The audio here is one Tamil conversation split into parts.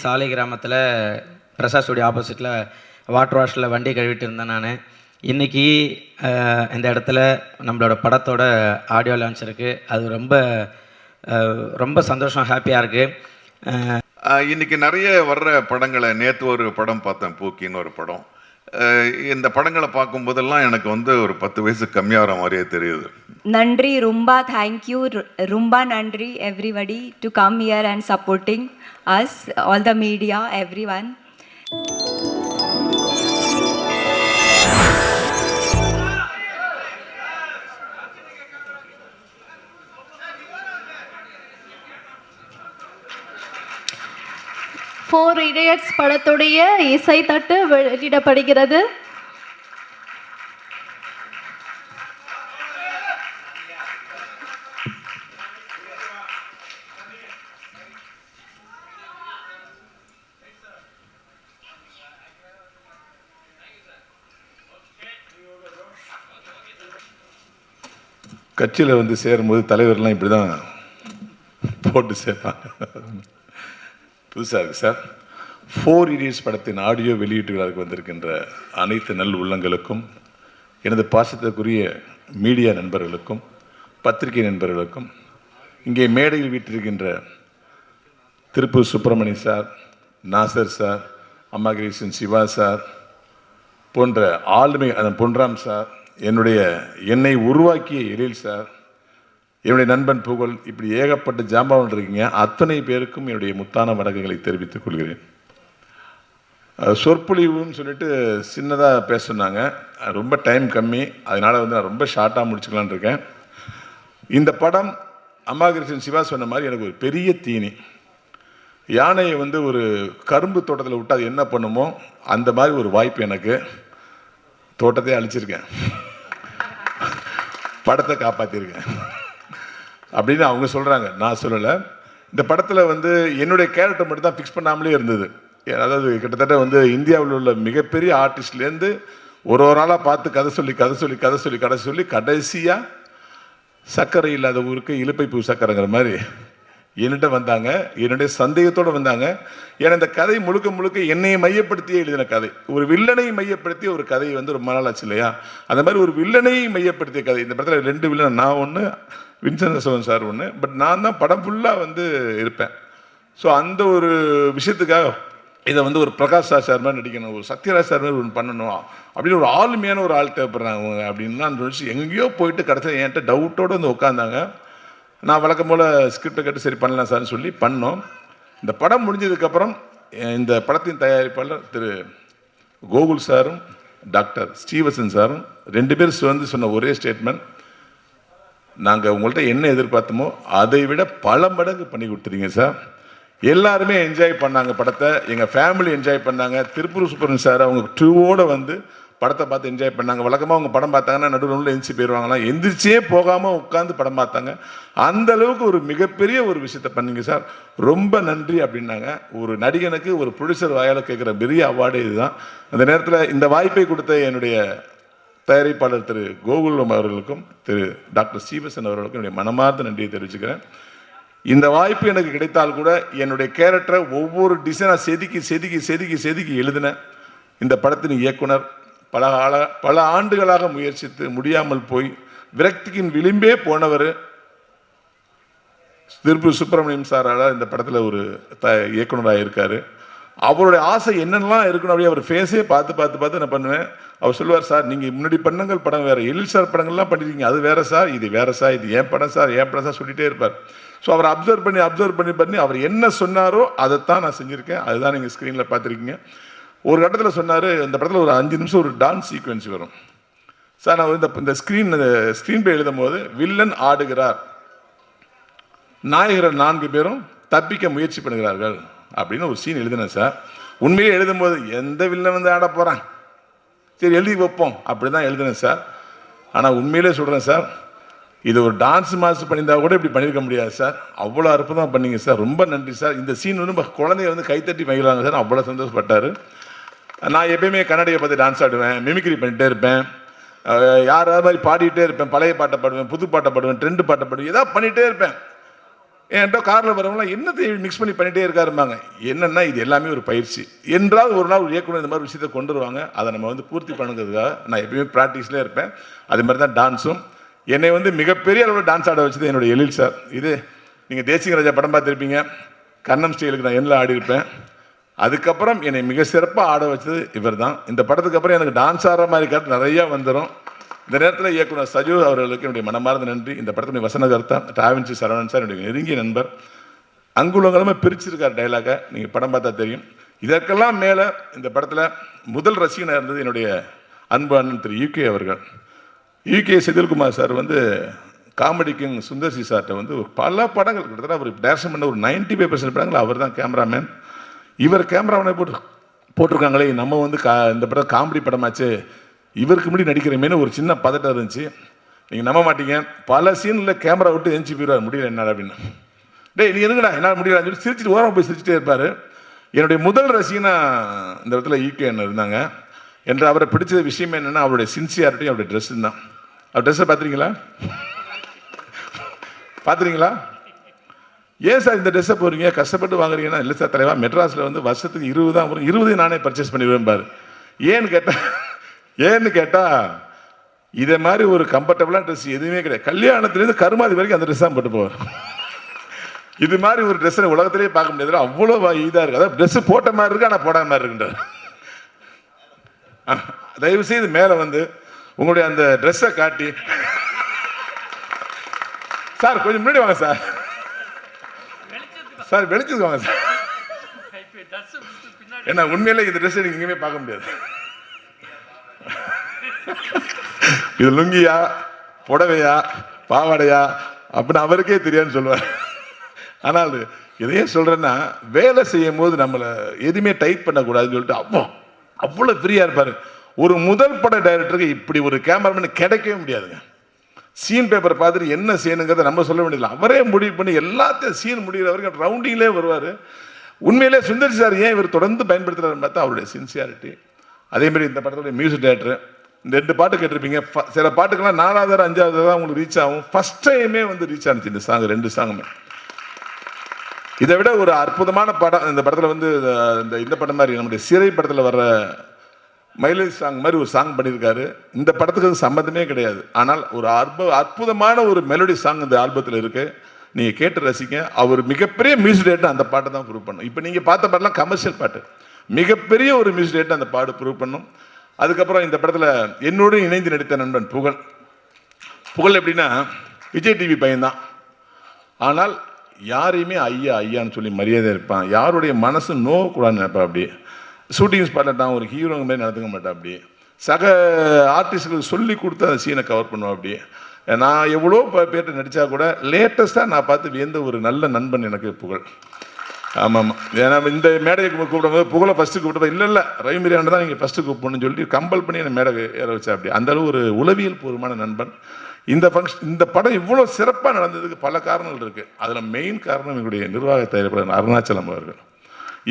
சாலை கிராமத்தில் பிரசாத் ஸ்டுடியோ ஆப்போசிட்டில் வாட்டர் வாஷில் வண்டி கழுவிட்டு இருந்தேன் நான். இன்றைக்கி இந்த இடத்துல நம்மளோட படத்தோட ஆடியோ லான்ச் இருக்குது. அது ரொம்ப ரொம்ப சந்தோஷம், ஹாப்பியாக இருக்குது. இன்றைக்கி நிறைய வர்ற படங்களை, நேற்று ஒரு படம் பார்த்தேன், பூக்கின்னு ஒரு படம். இந்த படங்களை பார்க்கும்போதெல்லாம் எனக்கு வந்து ஒரு 10 வயசு கம்மியாகிற மாதிரியே தெரியுது. நன்றி ரொம்ப, தேங்க்யூ ரொம்ப நன்றி everybody to come here and supporting us, all the media, every one. Four idiots படத்துடைய இசை தட்டு வெளியிடப்படுகிறது. கட்சியில் வந்து சேரும்போது தலைவர்லாம் இப்படி தான் போட்டு சேர்ப்பாங்க. புதுசாக இருக்குது சார். 4 இடியட்ஸ் படத்தின் ஆடியோ வெளியீட்டு விழாவுக்கு வந்திருக்கின்ற அனைத்து நல் உள்ளங்களுக்கும், எனது பாசத்திற்குரிய மீடியா நண்பர்களுக்கும், பத்திரிகை நண்பர்களுக்கும், இங்கே மேடையில் வீட்டிருக்கின்ற திருப்பூர் சுப்பிரமணியம் சார், நாசர் சார், அம்மாகிரீசன் சிவா சார் போன்ற ஆளுமை, பொன்ராம் சார், என்னை உருவாக்கிய எழில் சார், என்னுடைய நண்பன் புகழ், இப்படி ஏகப்பட்ட ஜாம்பவன் இருக்கீங்க. அத்தனை பேருக்கும் என்னுடைய முத்தான வணக்கங்களை தெரிவித்துக் கொள்கிறேன். சொற்பொழிவுன்னு சொல்லிட்டு சின்னதாக பேச சொன்னாங்க. ரொம்ப டைம் கம்மி, அதனால் வந்து நான் ரொம்ப ஷார்ட்டாக முடிச்சுக்கலான் இருக்கேன். இந்த படம் அம்மாகிருஷ்ணன் சிவா சொன்ன மாதிரி எனக்கு ஒரு பெரிய தீனி. யானையை வந்து ஒரு கரும்பு தோட்டத்தில் விட்டு அது என்ன பண்ணுமோ அந்த மாதிரி ஒரு வாய்ப்பு எனக்கு. தோட்டத்தையே அழிச்சிருக்கேன், படத்தை காப்பாற்றிருக்கேன் அப்படின்னு அவங்க சொல்கிறாங்க, நான் சொல்லலை. இந்த படத்தில் வந்து என்னுடைய கேரக்டர் மட்டும் தான் ஃபிக்ஸ் பண்ணாமலே இருந்தது. அதாவது கிட்டத்தட்ட வந்து இந்தியாவில் உள்ள மிகப்பெரிய ஆர்டிஸ்ட்லேருந்து ஒரு நாளாக பார்த்து கதை சொல்லி கடைசியாக சர்க்கரை இல்லாத ஊருக்கு இலுப்பை பூ சர்க்கரைங்கிற மாதிரி என்கிட்ட வந்தாங்க. என்னுடைய சந்தேகத்தோடு வந்தாங்க. ஏன்னா இந்த கதை முழுக்க முழுக்க என்னை மையப்படுத்தியே எழுதின கதை. ஒரு வில்லனை மையப்படுத்திய ஒரு கதை வந்து ரொம்ப நாளாச்சு இல்லையா? அந்த மாதிரி ஒரு வில்லனை மையப்படுத்திய கதை. இந்த படத்தில் 2 வில்லன், நான் ஒன்று, வின்சென்ட் சோன் சார் ஒன்று. பட் நான் தான் படம் ஃபுல்லாக வந்து இருப்பேன். ஸோ அந்த ஒரு விஷயத்துக்காக இதை வந்து ஒரு பிரகாஷ் ராஜ் சார் மாதிரி நடிக்கணும், ஒரு சத்யராஜ் சார் மாதிரி ஒன்று பண்ணணும் அப்படின்னு ஒரு ஆளுமையான ஒரு ஆள் தேவைப்படுறாங்க அப்படின்னு தான் நினச்சி எங்கேயோ போயிட்டு கடைசியில் என்கிட்ட டவுட்டோடு வந்து உட்காந்தாங்க. நான் வழக்கம் போல் ஸ்கிரிப்டை கேட்டு சரி பண்ணலாம் சார்னு சொல்லி பண்ணோம். இந்த படம் முடிஞ்சதுக்கப்புறம் இந்த படத்தின் தயாரிப்பாளர் திரு கோகுல் சாரும் டாக்டர் ஸ்ரீவசன் சாரும் 2 பேரும் வந்து சொன்ன ஒரே ஸ்டேட்மெண்ட், நாங்கள் உங்கள்கிட்ட என்ன எதிர்பார்த்தோமோ அதை விட பல மடங்கு பண்ணி கொடுத்துறீங்க சார். எல்லாருமே என்ஜாய் பண்ணாங்க படத்தை, எங்கள் ஃபேமிலி என்ஜாய் பண்ணாங்க. திருப்பூர் சுப்பிரமணியம் சார் அவங்க டூவோடு வந்து படத்தை பார்த்து என்ஜாய் பண்ணாங்க. வழக்கமாக அவங்க படம் பார்த்தாங்கன்னா நடுவில் எந்திரிச்சு போயிடுவாங்களாம், எந்திரிச்சே போகாமல் உட்காந்து படம் பார்த்தாங்க. அந்த அளவுக்கு ஒரு மிகப்பெரிய ஒரு விஷயத்தை பண்ணீங்க சார், ரொம்ப நன்றி அப்படின்னாங்க. ஒரு நடிகனுக்கு ஒரு ப்ரொடியூசர் வாயால் கேட்குற பெரிய அவார்டு இதுதான். அந்த நேரத்தில் இந்த வாய்ப்பை கொடுத்த என்னுடைய தயாரிப்பாளர் திரு கோகுலம் அவர்களுக்கும் திரு டாக்டர் ஸ்ரீவசன் அவர்களுக்கும் என்னுடைய மனமார்ந்த நன்றியை தெரிவிச்சுக்கிறேன். இந்த வாய்ப்பு எனக்கு கிடைத்தால் கூட என்னுடைய கேரக்டரை ஒவ்வொரு டிசைனாக செதுக்கி எழுதினேன். இந்த படத்தின் இயக்குனர் பல ஆண்டுகளாக முயற்சித்து முடியாமல் போய் விரக்தியின் விளிம்பே போனவர் திருப்பூர் சுப்பிரமணியம் சாரால் இந்த படத்தில் ஒரு இயக்குனராக இருக்கார். அவருடைய ஆசை என்னென்னலாம் இருக்கணும் அப்படி அவர் ஃபேஸே பார்த்து நான் பண்ணுவேன். அவர் சொல்லுவார், சார் நீங்கள் முன்னாடி பண்ணங்கள் படம் வேறு, எழில் சார் படங்கள்லாம் பண்ணியிருக்கீங்க, அது வேறு சார், இது வேறு சார், இது ஏன் படம் சார் சொல்லிகிட்டே இருப்பார். ஸோ அவர் அப்சர்வ் பண்ணி அவர் என்ன சொன்னாரோ அதைத்தான் நான் செஞ்சுருக்கேன். அதுதான் நீங்கள் ஸ்க்ரீனில் பார்த்துருக்கீங்க. ஒரு கட்டத்தில் சொன்னார், இந்த படத்தில் ஒரு 5 நிமிஷம் ஒரு டான்ஸ் சீக்வன்ஸ் வரும் சார். நான் இந்த ஸ்க்ரீன் பிளே எழுதும் போது வில்லன் ஆடுகிறார், நாயகர்கள் 4 பேரும் தப்பிக்க முயற்சி பண்ணுகிறார்கள் அப்படின்னு ஒரு சீன் எழுதினேன் சார். உண்மையிலே எழுதும்போது எந்த வில்லன் வந்து ஆட போகிறான், சரி எழுதி வைப்போம் அப்படி தான் எழுதினேன் சார். ஆனால் உண்மையிலே சொல்கிறேன் சார், இது ஒரு டான்ஸ் மாஸ்டர் பண்ணியிருந்தா கூட இப்படி பண்ணியிருக்க முடியாது சார். அவ்வளோ அற்புதமாக பண்ணீங்க சார், ரொம்ப நன்றி சார். இந்த சீன் வந்து குழந்தைய வந்து கைத்தட்டி மகிழ்றாங்க சார், அவ்வளோ சந்தோஷப்பட்டார். நான் எப்பயுமே கன்னடியை பார்த்து டான்ஸ் ஆடுவேன், மிமிக்ரி பண்ணிகிட்டே இருப்பேன், யாராவது மாதிரி பாடிக்கிட்டே இருப்பேன், பழைய பாட்டை பாடுவேன், புது பாட்டை பாடுவேன், ட்ரெண்டு பாட்டை பாடுவேன், ஏதாவது பண்ணிகிட்டே இருப்பேன். என்கிட்ட காரில் வரவங்களாம் என்னத்தை மிக்ஸ் பண்ணிட்டே இருக்காருமாங்க. என்னன்னா இது எல்லாமே ஒரு பயிற்சி. என்றாவது ஒரு நாள் ஒரு இயக்குனர் இந்த மாதிரி விஷயத்தை கொண்டு வருவாங்க. அதை நம்ம வந்து பூர்த்தி பண்ணுறதுக்காக நான் எப்பயுமே ப்ராக்டிஸ்லேயே இருப்பேன். அதே மாதிரி தான் டான்ஸும். என்னை வந்து மிகப்பெரிய அளவில் டான்ஸ் ஆட வச்சது என்னுடைய எழில் சார். இது நீங்கள் தேசிய ராஜா படம் பார்த்துருப்பீங்க. கண்ணம் ஸ்டைலுக்கு நான் எண்ணில் ஆடி இருப்பேன். அதுக்கப்புறம் என்னை மிக சிறப்பாக ஆட வச்சது இவர் தான். இந்த படத்துக்கு அப்புறம் எனக்கு டான்ஸ் ஆடுற மாதிரி காட்டு நிறையா வந்துடும். இந்த நேரத்தில் இயக்குனர் சஜு அவர்களுக்கு என்னுடைய மனமார்ந்த நன்றி. இந்த படத்தினுடைய வசனகர்த்தா டிராவன்சி சரவணன் சார் என்னுடைய நெருங்கிய நண்பர். அங்குலங்களுமே பிரிச்சிருக்கார் டைலாக, நீங்கள் படம் பார்த்தா தெரியும். இதற்கெல்லாம் மேலே இந்த படத்தில் முதல் ரசிகனாக இருந்தது என்னுடைய அன்பு அண்ணன் திரு யூகே அவர்கள். யூகே செதில்குமார் சார் வந்து காமெடி கிங் சுந்தர்சி சார்கிட்ட வந்து பல படங்கள் கிட்டத்தட்ட அவர் டைரக்ஷன் பண்ண ஒரு 95% படங்கள் அவர் தான் கேமராமேன். இவர் கேமராமேனை போட்டிருக்காங்களே, நம்ம வந்து இந்த படம் காமெடி படமாச்சு, இவருக்கு முன்னாடி நடிக்கிறமேனு ஒரு சின்ன பதட்டம் இருந்துச்சு. நீங்கள் நம்ப மாட்டீங்க, பல சீனில் கேமரா விட்டு எஞ்சி போயிடுவார், முடியல என்னால் அப்படின்னு. டேய் நீ எதுங்கடா என்னால் முடியலன்னு சொல்லி சிரிச்சுட்டு ஓரம் போய் சிரிச்சுட்டே இருப்பார். என்னுடைய முதல் ரசிகனா இந்த இடத்துல ஈகே என்ன இருந்தாங்க. என்று அவரை பிடிச்ச விஷயம் என்னென்னா அவருடைய சின்சியாரிட்டி, அவருடைய ட்ரெஸ்ஸு தான். அவர் ட்ரெஸ்ஸை பார்த்துறீங்களா? பார்த்துறீங்களா? ஏன் சார் இந்த ட்ரெஸ்ஸை போகிறீங்க, கஷ்டப்பட்டு வாங்குறீங்கன்னா? இல்லை சார் தலைவா, மெட்ராஸில் வந்து வருஷத்துக்கு 20 தான் வரும், 20 நானே பர்ச்சேஸ் பண்ணிடுவேன் பாரு. ஏன்னு கேட்டால் இதே மாதிரி ஒரு கம்ஃபர்டபுளான ட்ரெஸ் எதுவுமே கிடையாது. கல்யாணத்துலேருந்து கருமாதி வரைக்கும் அந்த ட்ரெஸ் தான் போட்டு போவார். இது மாதிரி ஒரு ட்ரெஸ்ஸை உலகத்திலேயே பார்க்க முடியாது. அவ்வளோ இதாக இருக்குது. அதாவது ட்ரெஸ்ஸு போட்ட மாதிரி இருக்கு, ஆனால் போடாத மாதிரி இருக்குன்றார். தயவு செய்து மேலே வந்து உங்களுடைய அந்த ட்ரெஸ்ஸை காட்டி, சார் கொஞ்சம் முன்னாடி வாங்க சார், சார் வெளிச்சது வாங்க சார். ஏன்னா உண்மையில இந்த ட்ரெஸ் நீங்க எங்கேயுமே பார்க்க முடியாது. இது லுங்கியா புடவையா பாவாடையா அப்படின்னு அவருக்கே தெரியாதுன்னு சொல்லுவார். ஆனால் இதையே சொல்றேன்னா, வேலை செய்யும் போது நம்மளை எதுவுமே டைப் பண்ணக்கூடாதுன்னு சொல்லிட்டு அவ்வளோ ஃப்ரீயா இருப்பாரு. ஒரு முதல் பட டைரக்டருக்கு இப்படி ஒரு கேமராமேன் கிடைக்கவே முடியாதுங்க. சீன் பேப்பர் பார்த்துட்டு என்ன செய்யணுங்கிறத நம்ம சொல்ல வேண்டியதில்லை, அவரே முடிவு பண்ணி எல்லாத்தையும் சீன் முடிகிற வரைக்கும் ரவுண்டிங்லேயே வருவார். உண்மையிலே சுந்தர் சார் ஏன் இவர் தொடர்ந்து பயன்படுத்துறாருன்னு பார்த்தா அவருடைய சின்சியாரிட்டி. அதேமாதிரி இந்த படத்துடைய மியூசிக் டைரக்டர், இந்த 2 பாட்டு கேட்டிருப்பீங்க. சில பாட்டுக்கெல்லாம் 4வது 5வது தான் உங்களுக்கு ரீச் ஆகும். ஃபர்ஸ்ட் டைமே வந்து ரீச் ஆனிச்சு இந்த சாங், 2 சாங்குமே. இதை விட ஒரு அற்புதமான படம் இந்த படத்தில் வந்து இந்த படம் மாதிரி நம்முடைய சிறை படத்தில் வர்ற மைலேஜ் சாங் மாதிரி ஒரு சாங் பண்ணியிருக்காரு. இந்த படத்துக்கு சம்மந்தமே கிடையாது. ஆனால் ஒரு அற்புதமான ஒரு மெலோடி சாங் இந்த ஆல்பத்தில் இருக்கு. நீங்கள் கேட்டு ரசிக்க. அவர் மிகப்பெரிய மியூசிக் டைரக்டர் அந்த பாட்டை தான் ப்ரூவ் பண்ணும். இப்போ நீங்கள் பார்த்த பாட்டெல்லாம் கமர்ஷியல் பாட்டு, மிகப்பெரிய ஒரு மியூசிக் டைரக்டர் அந்த பாட்டு ப்ரூவ் பண்ணும். அதுக்கப்புறம் இந்த படத்தில் என்னோடு இணைந்து நடித்த நண்பன் புகழ் எப்படின்னா விஜய் டிவி பையன்தான். ஆனால் யாரையுமே ஐயா ஐயான்னு சொல்லி மரியாதை இருப்பான். யாருடைய மனசு நோக்கூடாதுன்னு நினைப்பான். அப்படி ஷூட்டிங் ஸ்பாட்டில் தான் ஒரு ஹீரோங்க மாதிரி நடந்துக்க மாட்டேன். அப்படி சக ஆர்டிஸ்டுகளுக்கு சொல்லி கொடுத்து அந்த சீனை கவர் பண்ணுவேன். அப்படி நான் எவ்வளோ பேர்ட்ட நடித்தா கூட லேட்டஸ்ட்டாக நான் பார்த்து வியந்த ஒரு நல்ல நண்பன் எனக்கு புகழ். ஆமாம், ஏன்னா இந்த மேடையை கூப்பிடும்போது புகழை ஃபஸ்ட்டு கூப்பிட்டு இல்லை ரவிமரியாண்டு தான் நீங்கள் ஃபஸ்ட்டு கூப்பிடணும்னு சொல்லிட்டு கம்பல் பண்ணி என்னை மேடை ஏற வச்சா. அப்படி அந்த அளவு ஒரு உளவியல் பூர்வமான நண்பன். இந்த படம் இவ்வளோ சிறப்பாக நடந்ததுக்கு பல காரணங்கள் இருக்குது. அதில் மெயின் காரணம் எங்களுடைய நிர்வாக தயாரிப்பாளர் அருணாச்சலம் அவர்கள்.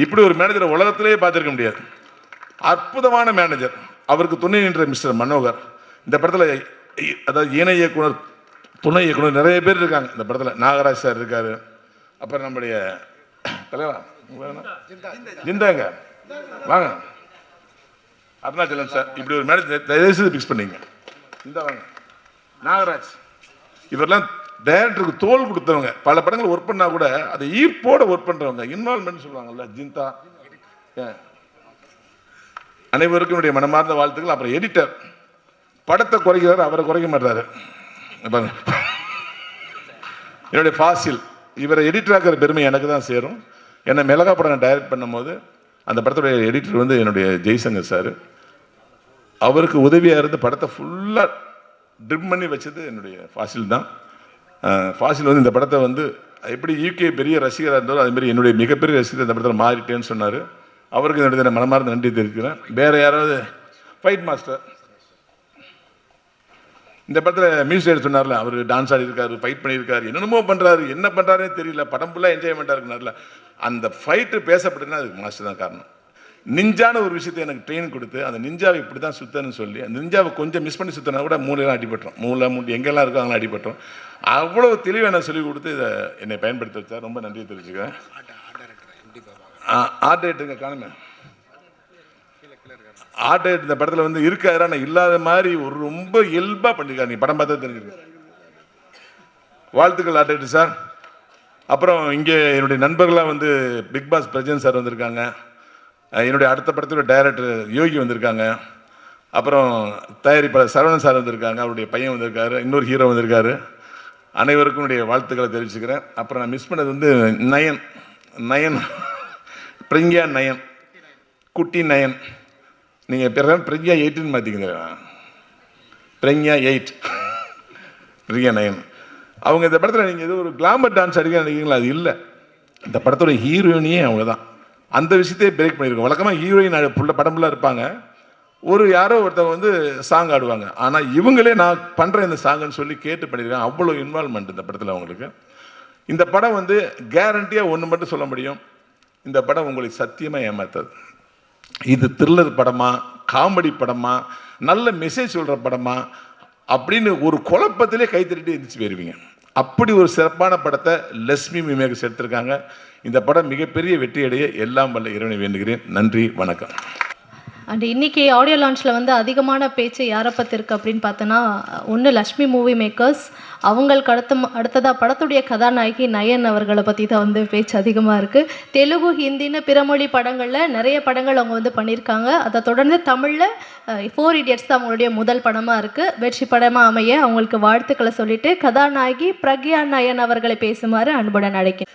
இப்படி ஒரு மேனேஜரை உலகத்திலேயே பார்த்துருக்க முடியாது. அற்புதமான மேனேஜர். அவருக்கு துணை நின்ற மிஸ்டர் மனோகர். இந்த படத்தில் அதாவது இணை இயக்குனர், துணை இயக்குனர் நிறைய பேர் இருக்காங்க இந்த படத்தில். நாகராஜ் சார் இருக்காரு. அப்புறம் நம்முடைய தலைவா ஜிந்தாங்க வாங்க, அருணாச்சலம் சார். இப்படி ஒரு மேனேஜர் தயவுசெய்து ஃபிக்ஸ் பண்ணீங்க. இந்த வாங்க நாகராஜ். இவரெல்லாம் டைரக்டருக்கு தோல் கொடுத்தவங்க. பல படங்கள் ஒர்க் பண்ணா கூட அதை ஈர்ப்போட ஒர்க் பண்றவங்க, இன்வால்மெண்ட் சொல்லுவாங்கல்ல, ஜிந்தா. அனைவருக்கும் என்னுடைய மனமார்ந்த வாழ்த்துக்கள். அப்புறம் எடிட்டர் படத்தை குறைக்கிறாரு, அவரை குறைக்க மாட்டாரு. என்னுடைய ஃபாசில், இவரை எடிட்டர் ஆக்கிற பெருமை எனக்கு தான் சேரும். என்னை மிளகா படம் டைரக்ட் பண்ணும் போது அந்த படத்துடைய எடிட்டர் வந்து என்னுடைய ஜெய்சங்கர் சார். அவருக்கு உதவியாக இருந்து படத்தை ஃபுல்லாக ட்ரிம் பண்ணி வச்சது என்னுடைய ஃபாசில் தான். ஃபாசில் வந்து இந்த படத்தை வந்து எப்படி யூகே பெரிய ரசிகராக இருந்தாலும் அதுமாரி என்னுடைய மிகப்பெரிய ரசிகர் இந்த படத்தில் மாறிட்டேன்னு சொன்னார். அவருக்கு என்னுடைய மனமார்ந்த நன்றி தெரிவிக்கிறேன். வேறு யாராவது ஃபைட் மாஸ்டர் இந்த படத்தில் மியூசிக் டைரக்டர் சொன்னார்ல, அவர் டான்ஸ் ஆடிருக்காரு, ஃபைட் பண்ணியிருக்காரு, என்னென்னமோ பண்ணுறாரு, என்ன பண்ணுறாருன்னு தெரியல, படம் ஃபுல்லாக என்ஜாய்மெண்ட்டாக இருக்குனார்ல. அந்த ஃபைட்டு பேசப்படுதுன்னா அதுக்கு மாஸ்டர் தான் காரணம். நிஞ்சான ஒரு விஷயத்தை எனக்கு ட்ரெயின் கொடுத்து அந்த நிஞ்சாவை இப்படி தான் சுத்தணும்னு சொல்லி அந்த நிஞ்சாவை கொஞ்சம் மிஸ் பண்ணி சுற்றினா கூட மூளையெல்லாம் அடிபட்டுரும், மூளை எங்கெல்லாம் இருக்கோ அங்கெல்லாம் அடிபட்டுரும். அவ்வளோ தெளிவாக நான் சொல்லிக் கொடுத்து இதை என்னை பயன்படுத்த வச்சா ரொம்ப நன்றி தெரிவிச்சுக்கிறேன். ஆர்ட் டைரக்டருங்க காணுமே, ஆர்ட் டைரக்டர் இந்த படத்தில் வந்து இருக்காரு, ஆனால் இல்லாத மாதிரி ஒரு ரொம்ப இயல்பாக பண்ணியிருக்காரு. நீ படம் பார்த்தா தெரிஞ்சிருக்கு. வாழ்த்துக்கள் ஆர்ட் டைரக்டர் சார். அப்புறம் இங்கே என்னுடைய நண்பர்களாக வந்து பிக் பாஸ் பிரஜன் சார் வந்திருக்காங்க, என்னுடைய அடுத்த படத்தோட டைரக்டர் யோகி வந்திருக்காங்க, அப்புறம் தயாரிப்பாளர் சரவணன் சார் வந்திருக்காங்க, அவருடைய பையன் வந்திருக்காரு, இன்னொரு ஹீரோ வந்திருக்காரு. அனைவருக்கும் என்னுடைய வாழ்த்துக்களை தெரிவிச்சுக்கிறேன். அப்புறம் நான் மிஸ் பண்ணது வந்து நயன் பிரிங்கியா நயன், குட்டி நயன். நீங்கள் பிறகு பிரிங்கியா 8ன்னு மாற்றிக்கிங்க, பிரிங்கியா 8 பிரிங்கியா நயன். அவங்க இந்த படத்தில் நீங்கள் ஏதோ ஒரு கிளாமர் டான்ஸ் அடிக்க நினைக்கிறீங்களா? அது இல்லை. இந்த படத்தோட ஹீரோயினியே அவங்க தான். அந்த விஷயத்தையே பிரேக் பண்ணியிருக்கோம். வழக்கமாக ஹீரோயின் படம் ஃபுல்லாக இருப்பாங்க, யாரோ ஒருத்தவங்க வந்து சாங் ஆடுவாங்க. ஆனால் இவங்களே நான் பண்ணுறேன் இந்த சாங்குன்னு சொல்லி கேட்டு பண்ணியிருக்காங்க. அவ்வளோ இன்வால்மெண்ட் இந்த படத்தில் அவங்களுக்கு. இந்த படம் வந்து கேரண்டியாக ஒன்று மட்டும் சொல்ல முடியும், இந்த படம் உங்களை சத்தியமாக ஏமாத்தாது. இது த்ரில்லர் படமா, காமெடி படமா, நல்ல மெசேஜ் சொல்கிற படமா அப்படின்னு ஒரு குழப்பத்திலே கைத்தறிட்டு எந்திரிச்சு போயிருவீங்க. அப்படி ஒரு சிறப்பான படத்தை லட்சுமி மேக்கர்ஸ் எடுத்திருக்காங்க. இந்த படம் மிகப்பெரிய வெற்றியடைய எல்லாம் வல்ல இறைவனை வேண்டுகிறேன். நன்றி, வணக்கம். அண்ட் இன்னைக்கு ஆடியோ லான்ச்சில் வந்து அதிகமான பேச்சு யாரை பற்றி இருக்குது அப்படின்னு பார்த்தோன்னா, ஒன்று லக்ஷ்மி மூவி மேக்கர்ஸ், அவங்களுக்கு அடுத்ததாக படத்துடைய கதாநாயகி நயன் அவர்களை பற்றி தான் வந்து பேச்சு அதிகமாக இருக்குது. தெலுங்கு, ஹிந்தின்னு பிற மொழி படங்களில் நிறைய படங்கள் அவங்க வந்து பண்ணியிருக்காங்க. அதை தொடர்ந்து தமிழில் 4 Idiots தான் அவங்களுடைய முதல் படமாக இருக்குது. வெற்றி படமாக அமைய அவங்களுக்கு வாழ்த்துக்களை சொல்லிட்டு கதாநாயகி பிரக்யா நயன் அவர்களை பேசுமாறு அன்புடன் அழைக்கிறேன்.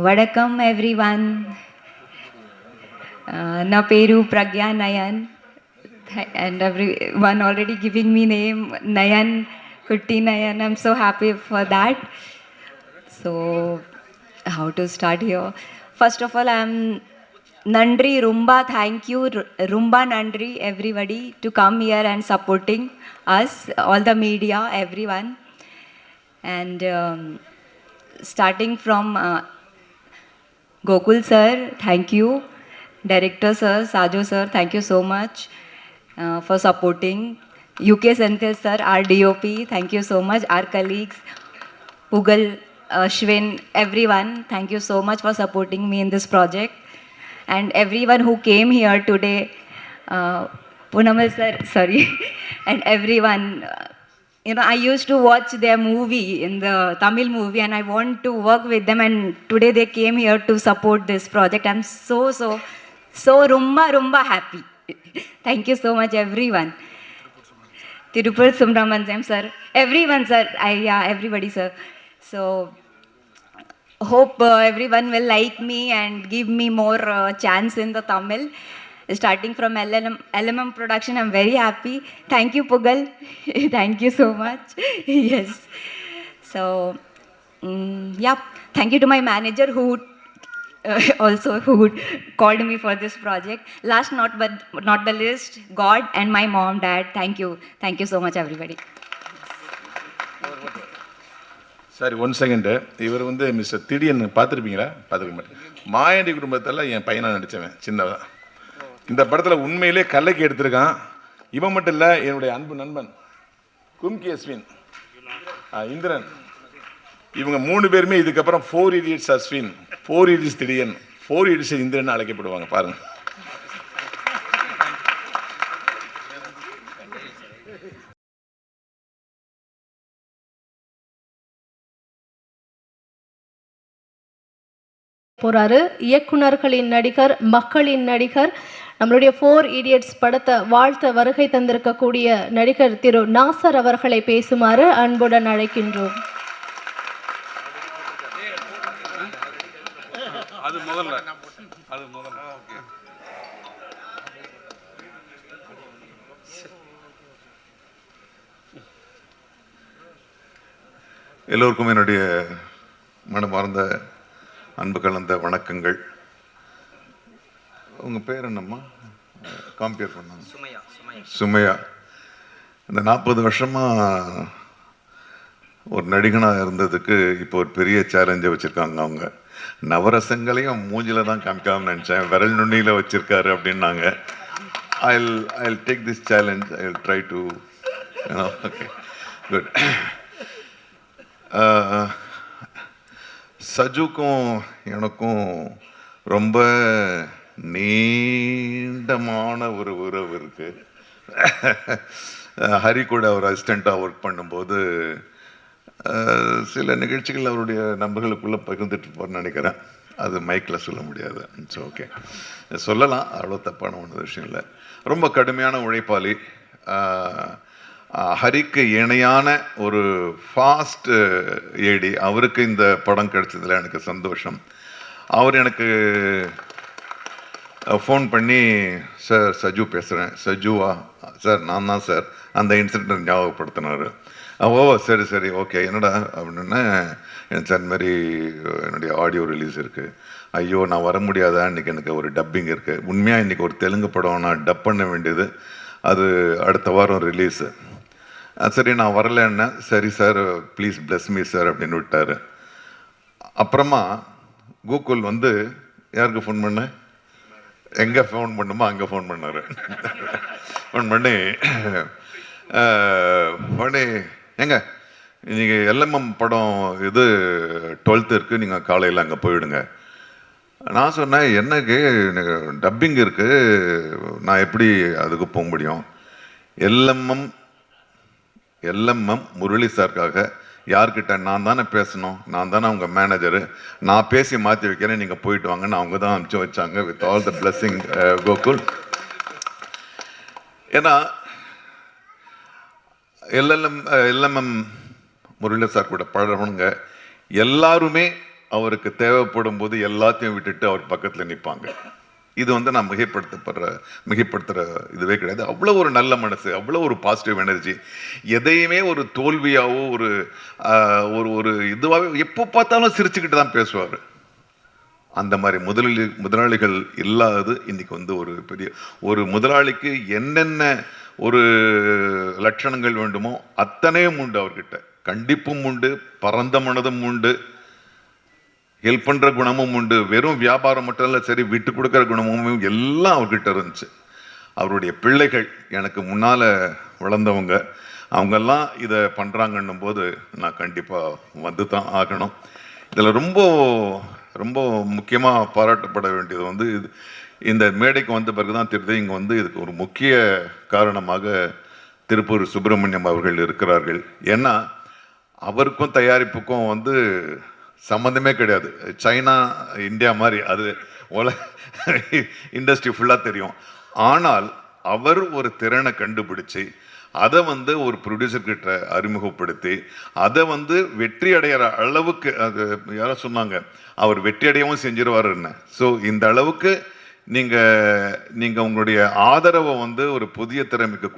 Vadakkam everyone. Na peru Pragya Nayan, and everyone already giving me name Nayan, Kutti Nayan. I'm so happy for that. So how to start here? First of all, I'm Nandri Rumba. Thank you Rumba Nandri everybody to come here and supporting us, all the media, everyone. And starting from Gokul sir, thank you. Director sir, Sajo sir, thank you so much for supporting. UK Senthil sir, our DOP, thank you so much. Our colleagues, Pugal, Ashwin, everyone, thank you so much for supporting me in this project. And everyone who came here today, Punamal sir, sorry, and everyone. I used to watch their movie in the Tamil movie, and I want to work with them, and today they came here to support this project. I'm so rumba happy. Thank you so much, everyone. Tirupur Subramaniam sir, everyone sir, everybody sir. So hope everyone will like me and give me more chance in the Tamil. Starting from LMM production, I'm very happy. Thank you, Pugal. Thank you so much. Yes. So, yeah. Thank you to my manager who who called me for this project. Last but not the least, God and my mom, dad. Thank you. Thank you so much, everybody. சரி, 1 செகண்டு. இவர் வந்து மிஸ்டர் திடீர்னு பார்த்துருப்பீங்களா? பார்த்துருக்க மாட்டேன். மாயாண்டி குடும்பத்தில் என் பையனாக நடித்தவன் சின்னதான். இந்த படத்தில் உண்மையிலே கல்லைக்கு எடுத்திருக்கான். இவன் மட்டும் இல்லை, என்னுடைய அன்பு நண்பன் கும்கி அஸ்வின், இந்திரன், இவங்க 3 பேருமே இதுக்கப்புறம் 4 Idiots அஸ்வின், 4 Idiots திடீர்னு, 4 Idiots இந்திரன் அழைக்கப்படுவாங்க. பாருங்க. போறாரு இயக்குனர்களின் நடிகர், மக்களின் நடிகர், நம்மளுடைய 4 Idiots படத்தை வாழ்த்த வருகை தந்திருக்கக்கூடிய நடிகர் திரு நாசர் அவர்களை பேசுமாறு அன்புடன் அழைக்கின்றோம். எல்லோருக்கும் என்னுடைய மனமார்ந்த அன்பு கலந்த வணக்கங்கள். உங்கள் பேர் என்னம்மா? காம்பியர் பண்ணாங்க. சுமையா சுமையா. இந்த 40 வருஷமாக ஒரு நடிகனாக இருந்ததுக்கு இப்போ ஒரு பெரிய சேலஞ்சை வச்சுருக்காங்க அவங்க. நவரசங்களையும் மூஞ்சில தான் காமிக்காமன்னு நினச்சேன், விரல் நுண்ணியில் வச்சுருக்காரு அப்படின்னாங்க. I'll take this challenge. I'll try to, okay, good. சஜுக்கும் எனக்கும் ரொம்ப நீண்டமான ஒரு உறவு இருக்கு. ஹரி கூட ஒரு அசிஸ்டண்ட்டாக ஒர்க் பண்ணும்போது சில நிகழ்ச்சிகள் அவருடைய நண்பர்களுக்குள்ளே பகிர்ந்துட்டு இருப்பார்னு நினைக்கிறேன். அது மைக்கில் சொல்ல முடியாது. இட்ஸ் ஓகே, சொல்லலாம், அவ்வளோ தப்பான ஒன்று விஷயம் இல்லை. ரொம்ப கடுமையான உழைப்பாளி. ஹரிக்கு இணையான ஒரு ஃபாஸ்ட் ஏடி. அவருக்கு இந்த படம் கிடைச்சதில் எனக்கு சந்தோஷம். அவர் எனக்கு ஃபோன் பண்ணி, சார் சஜு பேசுகிறேன். சஜுவா சார்? நான் தான் சார். அந்த இன்சிடென்ட் ஞாபகப்படுத்தினார். ஓ சரி சரி ஓகே, என்னடா அப்படின்னா, சார் இந்த மாதிரி என்னுடைய ஆடியோ ரிலீஸ் இருக்குது. ஐயோ நான் வர முடியாதா, இன்றைக்கி எனக்கு ஒரு டப்பிங் இருக்குது. உண்மையாக இன்றைக்கி ஒரு தெலுங்கு படம் நான் டப் பண்ண வேண்டியது, அது அடுத்த வாரம் ரிலீஸு. சரி நான் வரலன்னா, சரி sir please plus me sir அப்படின்னு விட்டார். அப்புறமா கூகுள் வந்து யாருக்கு ஃபோன் பண்ண, எங்கே ஃபோன் பண்ணுமோ அங்கே ஃபோன் பண்ணார். ஃபோன் பண்ணி ஏங்க இன்றைக்கி எல்எம்எம் படம் இது 12th இருக்குது, நீங்கள் காலையில் அங்கே போயிடுங்க. நான் சொன்னேன், என்னக்கு எனக்கு டப்பிங் இருக்குது, நான் எப்படி அதுக்கு போக முடியும்? எல்எம்எம் முரளி சாருக்காக யார்கிட்ட நான் தானே பேசணும், நான் தானே அவங்க மேனேஜரு, நான் பேசி மாற்றி வைக்கிறேன், நீங்கள் போயிட்டு வாங்கன்னு அவங்க தான் அனுப்பிச்சு வச்சாங்க. With all the blessing Gokul. ஏன்னா எல்எம்எம் முரளி சார் கூட பழகணுங்க. எல்லாருமே அவருக்கு தேவைப்படும் போது எல்லாத்தையும் விட்டுட்டு அவர் பக்கத்தில் நிற்பாங்க. இது வந்து நான் மிகைப்படுத்துகிற இதுவே கிடையாது. அவ்வளோ ஒரு நல்ல மனசு, அவ்வளோ ஒரு பாசிட்டிவ் எனர்ஜி. எதையுமே ஒரு தோல்வியாவோ ஒரு ஒரு இதுவாகவே எப்போ பார்த்தாலும் சிரிச்சுக்கிட்டு தான் பேசுவார். அந்த மாதிரி முதலாளிகள் இல்லாதது இன்னைக்கு வந்து ஒரு பெரிய ஒரு முதலாளிக்கு என்னென்ன ஒரு லட்சணங்கள் வேண்டுமோ அத்தனையும் உண்டு அவர்கிட்ட. கண்டிப்பும் உண்டு, பரந்த மனதும் உண்டு, ஹெல்ப் பண்ணுற குணமும் உண்டு. வெறும் வியாபாரம் மட்டும் இல்லை, சரி விட்டு கொடுக்குற குணமும் எல்லாம் அவர்கிட்ட இருந்துச்சு. அவருடைய பிள்ளைகள் எனக்கு முன்னால் வளர்ந்தவங்க, அவங்கெல்லாம் இதை பண்ணுறாங்கன்னும் போது நான் கண்டிப்பாக வந்து தான் ஆகணும். இதில் ரொம்ப ரொம்ப முக்கியமாக பாராட்டப்பட வேண்டியது வந்து இந்த மேடைக்கு வந்த பிறகு தான் தெரியுது, இங்கே வந்து இதுக்கு ஒரு முக்கிய காரணமாக திருப்பூர் சுப்பிரமணியம் அவர்கள் இருக்கிறார்கள். ஏன்னா அவருக்கும் தயாரிப்புக்கும் வந்து சம்மந்தமே கிடையாது. சைனா இந்தியா மாதிரி அது இண்டஸ்ட்ரி ஃபுல்லாக தெரியும். ஆனால் அவர் ஒரு திறனை கண்டுபிடிச்சி அதை வந்து ஒரு ப்ரொடியூசர்கிட்ட அறிமுகப்படுத்தி அதை வந்து வெற்றி அடைகிற அளவுக்கு, அது யாரோ சொன்னாங்க அவர் வெற்றி அடையவும் செஞ்சிருவாருன்னு. ஸோ இந்த அளவுக்கு நீங்கள் உங்களுடைய ஆதரவை வந்து ஒரு புதிய திறமைக்கு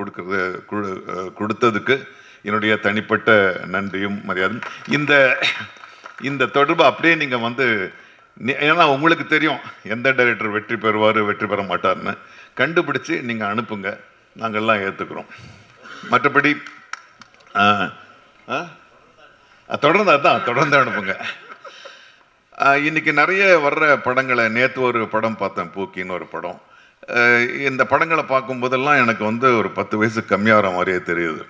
கொடுத்ததுக்கு என்னுடைய தனிப்பட்ட நன்றியும் மரியாதையும். இந்த தொடர்பு அப்படியே நீங்கள் வந்து, ஏன்னா உங்களுக்கு தெரியும் எந்த டைரக்டர் வெற்றி பெறுவார் வெற்றி பெற மாட்டார்னு, கண்டுபிடிச்சு நீங்கள் அனுப்புங்க, நாங்கள்லாம் ஏற்றுக்கிறோம். மற்றபடி தொடர்ந்து அனுப்புங்க. இன்னைக்கு நிறைய வர்ற படங்களை, நேற்று ஒரு படம் பார்த்தேன், பூக்கின்னு ஒரு படம். இந்த படங்களை பார்க்கும் போதெல்லாம் எனக்கு வந்து ஒரு 10 வயசு கம்மியாகிற மாதிரியே தெரியுது.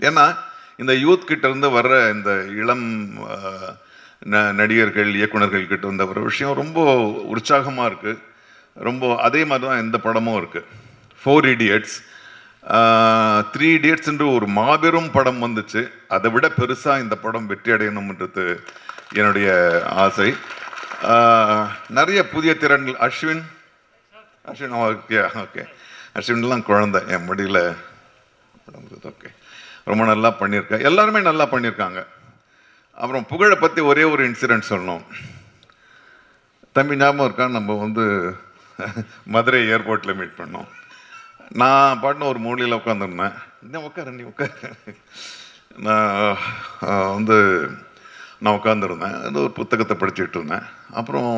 ஏன்னா இந்த யூத் கிட்ட இருந்து வர்ற இந்த இளம் நடிகர்கள் இயக்குனர்கள் கிட்ட இருந்த ஒரு விஷயம் ரொம்ப உற்சாகமாக இருக்குது. ரொம்ப அதே மாதிரி தான் இந்த படமும் இருக்குது. 4 Idiots, 3 Idiots என்று ஒரு மாபெரும் படம் வந்துச்சு. அதை விட பெருசாக இந்த படம் வெற்றி அடையணும்ன்றது என்னுடைய ஆசை. நிறைய புதிய திறன்கள். அஸ்வின் ஓகே ஓகே, அஸ்வின்லாம் குழந்தை என் முடியல. ஓகே, ரொம்ப நல்லா பண்ணியிருக்கேன். எல்லாருமே நல்லா பண்ணியிருக்காங்க. அப்புறம் புகழை பற்றி ஒரே ஒரு இன்சிடென்ட் சொல்லணும். தம்பி ஞாபகம் இருக்கா, நம்ம வந்து மதுரை ஏர்போர்ட்டில் மீட் பண்ணோம். நான் பாட்டுன்னு ஒரு மூலையில் உட்காந்துருந்தேன். இன்னும் உட்கார நீ உட்கார, நான் உட்காந்துருந்தேன். ஒரு புத்தகத்தை படிச்சுக்கிட்டு இருந்தேன். அப்புறம்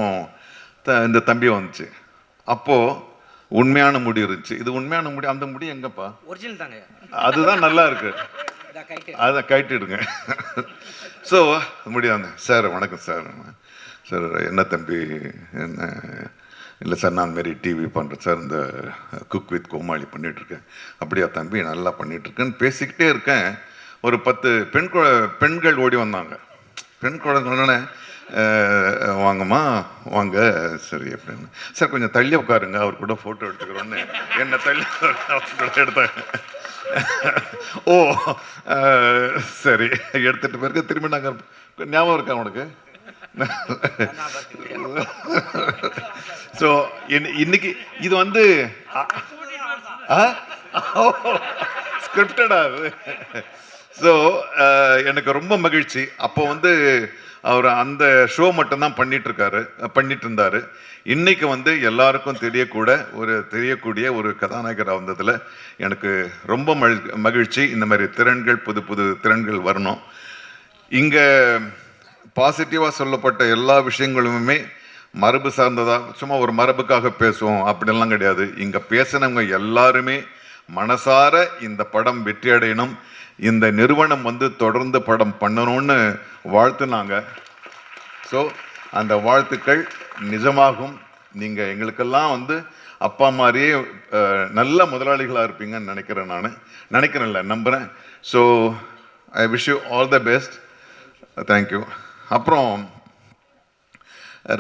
இந்த தம்பி வந்துச்சு. அப்போது உண்மையான முடி இருந்துச்சு. இது உண்மையான முடி. அந்த முடி எங்கப்பா? ஒரிஜினல் தாங்க. அதுதான் நல்லா இருக்கு. அதை கைட்டிடுங்க. ஸோ முடியாங்க. சார் வணக்கம் சார். சார் என்ன தம்பி என்ன? இல்லை சார் நான் மாரி டிவி பண்ணுறேன் சார், இந்த குக் வித் கோமாளி பண்ணிகிட்ருக்கேன். அப்படியா தம்பி, நல்லா பண்ணிகிட்ருக்கேன்னு பேசிக்கிட்டே இருக்கேன். ஒரு 10 பெண்கள் ஓடி வந்தாங்க. பெண் குழந்தைன்னு வாங்கம்மா வாங்க சரி அப்படின்னு. சார் கொஞ்சம் தள்ளி உட்காருங்க, அவர் கூட ஃபோட்டோ எடுத்துக்கிறோன்னு என்ன தள்ளி எடுத்தாங்க. ஓ சரி எடுத்துகிட்டு பிறகு திரும்பி நாங்கள் ஞாபகம் இருக்கா உனக்கு? ஸோ இன்னைக்கு இது வந்து ஸ்கிரிப்டடா அது. ஸோ எனக்கு ரொம்ப மகிழ்ச்சி. அப்போ வந்து அவர் அந்த ஷோ மட்டும்தான் பண்ணிட்டு இருந்தார். இன்னைக்கு வந்து எல்லாருக்கும் தெரியக்கூடிய ஒரு கதாநாயகராக வந்ததில் எனக்கு ரொம்ப மகிழ்ச்சி. இந்த மாதிரி திறன்கள், புது புது திறன்கள் வரணும். இங்கே பாசிட்டிவாக சொல்லப்பட்ட எல்லா விஷயங்களுமே மரபு சார்ந்ததாக, சும்மா ஒரு மரபுக்காக பேசுவோம் அப்படிலாம் கிடையாது. இங்கே பேசினவங்க எல்லாருமே மனசார இந்த படம் வெற்றி அடையணும், இந்த நிறுவனம் வந்து தொடர்ந்து படம் பண்ணணும்னு வாழ்த்துனாங்க. ஸோ அந்த வாழ்த்துக்கள் நிஜமாகும். நீங்கள் எங்களுக்கெல்லாம் வந்து அப்பா மாதிரியே நல்ல முதலாளிகளாக இருப்பீங்கன்னு நினைக்கிறேன்ல நம்புகிறேன். So I wish you all the best. Thank you. அப்புறம்